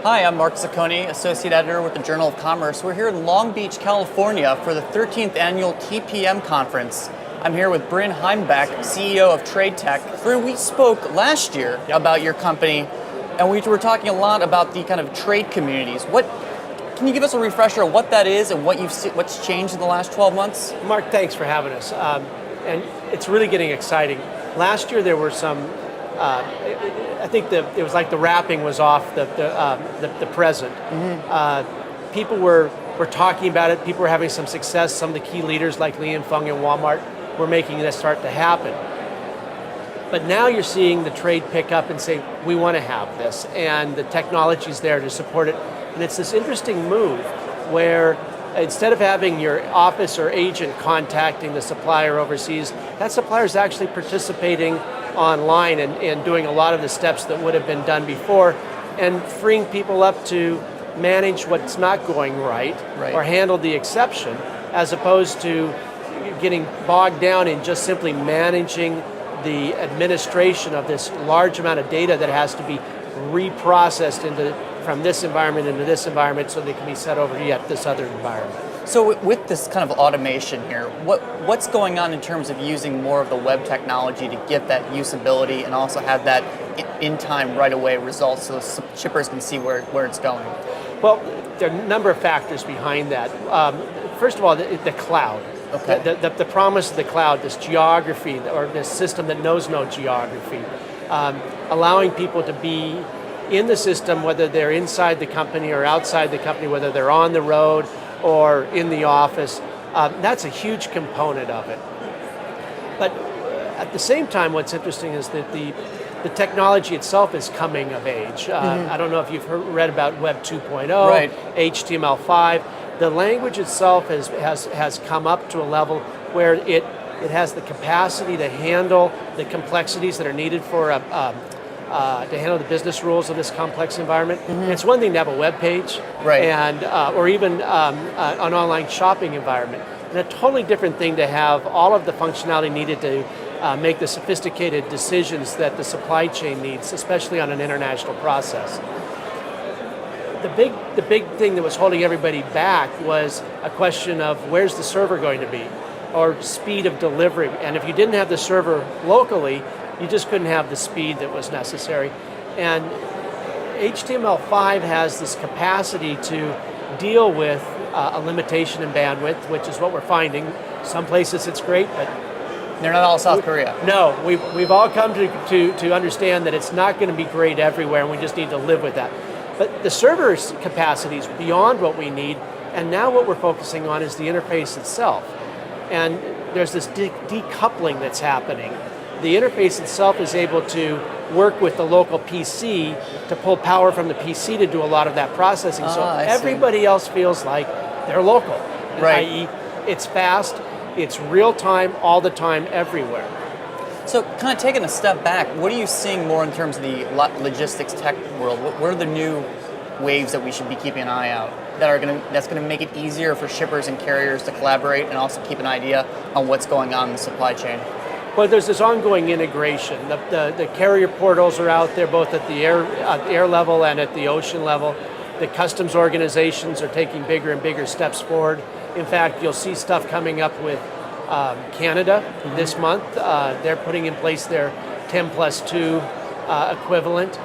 Hi, I'm Mark Zacconi, Associate Editor with the Journal of Commerce. We're here in Long Beach, California for the 13th Annual TPM Conference. I'm here with Bryn Heimbeck, CEO of TradeTech. Bryn, we spoke last year about your company, and we were talking a lot about the kind of trade communities. Can you give us a refresher of what that is and what's changed in the last 12 months? Mark, thanks for having us. And it's really getting exciting. Last year there were some, I think it was like the wrapping was off the present. Mm-hmm. People were talking about it. People were having some success. Some of the key leaders like Li and Feng and Walmart were making this start to happen. But now you're seeing the trade pick up and say, we want to have this, and the technology's there to support it. And it's this interesting move where instead of having your office or agent contacting the supplier overseas, that supplier is actually participating online and doing a lot of the steps that would have been done before, and freeing people up to manage what's not going right. Or handle the exception, as opposed to getting bogged down in just simply managing the administration of this large amount of data that has to be reprocessed from this environment into this environment so they can be set over yet this other environment. So with this kind of automation here, what's going on in terms of using more of the web technology to get that usability and also have that in-time, right-away results so shippers can see where it's going? Well, there are a number of factors behind that. First of all, the cloud. Okay. The promise of the cloud, this geography, or this system that knows no geography, allowing people to be in the system, whether they're inside the company or outside the company, whether they're on the road or in the office, that's a huge component of it. But at the same time, what's interesting is that the technology itself is coming of age. I don't know if you've read about Web 2.0, right. HTML5. The language itself has come up to a level where it has the capacity to handle the complexities that are needed for to handle the business rules of this complex environment. Mm-hmm. It's one thing to have a web page, right. and or even an online shopping environment, and a totally different thing to have all of the functionality needed to make the sophisticated decisions that the supply chain needs, especially on an international process. The big thing that was holding everybody back was a question of where's the server going to be, or speed of delivery. And if you didn't have the server locally, you just couldn't have the speed that was necessary. And HTML5 has this capacity to deal with a limitation in bandwidth, which is what we're finding. Some places it's great, but they're not all South Korea. No, we've all come to understand that it's not going to be great everywhere, and we just need to live with that. But the server's capacity is beyond what we need, and now what we're focusing on is the interface itself. And there's this decoupling that's happening. The interface itself is able to work with the local PC to pull power from the PC to do a lot of that processing. So everybody else feels like they're local, right. i.e. it's fast, it's real time, all the time, everywhere. So kind of taking a step back, what are you seeing more in terms of the logistics tech world? What are the new waves that we should be keeping an eye out that's going to make it easier for shippers and carriers to collaborate and also keep an idea on what's going on in the supply chain? Well, there's this ongoing integration. The carrier portals are out there both at the air level and at the ocean level. The customs organizations are taking bigger and bigger steps forward. In fact, you'll see stuff coming up with Canada this month. They're putting in place their 10+2 equivalent.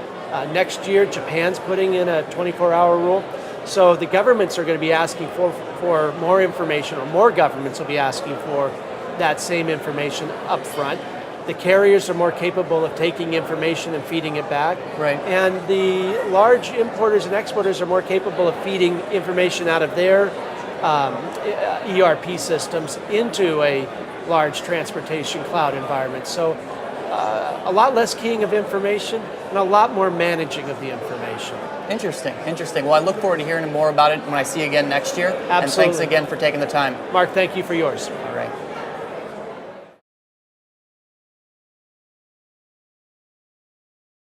Next year, Japan's putting in a 24-hour rule. So the governments are going to be asking for more information, or more governments will be asking for that same information up front. The carriers are more capable of taking information and feeding it back. Right. And the large importers and exporters are more capable of feeding information out of their ERP systems into a large transportation cloud environment. So a lot less keying of information and a lot more managing of the information. Interesting. Well, I look forward to hearing more about it when I see you again next year. Absolutely. And thanks again for taking the time. Mark, thank you for yours. All right.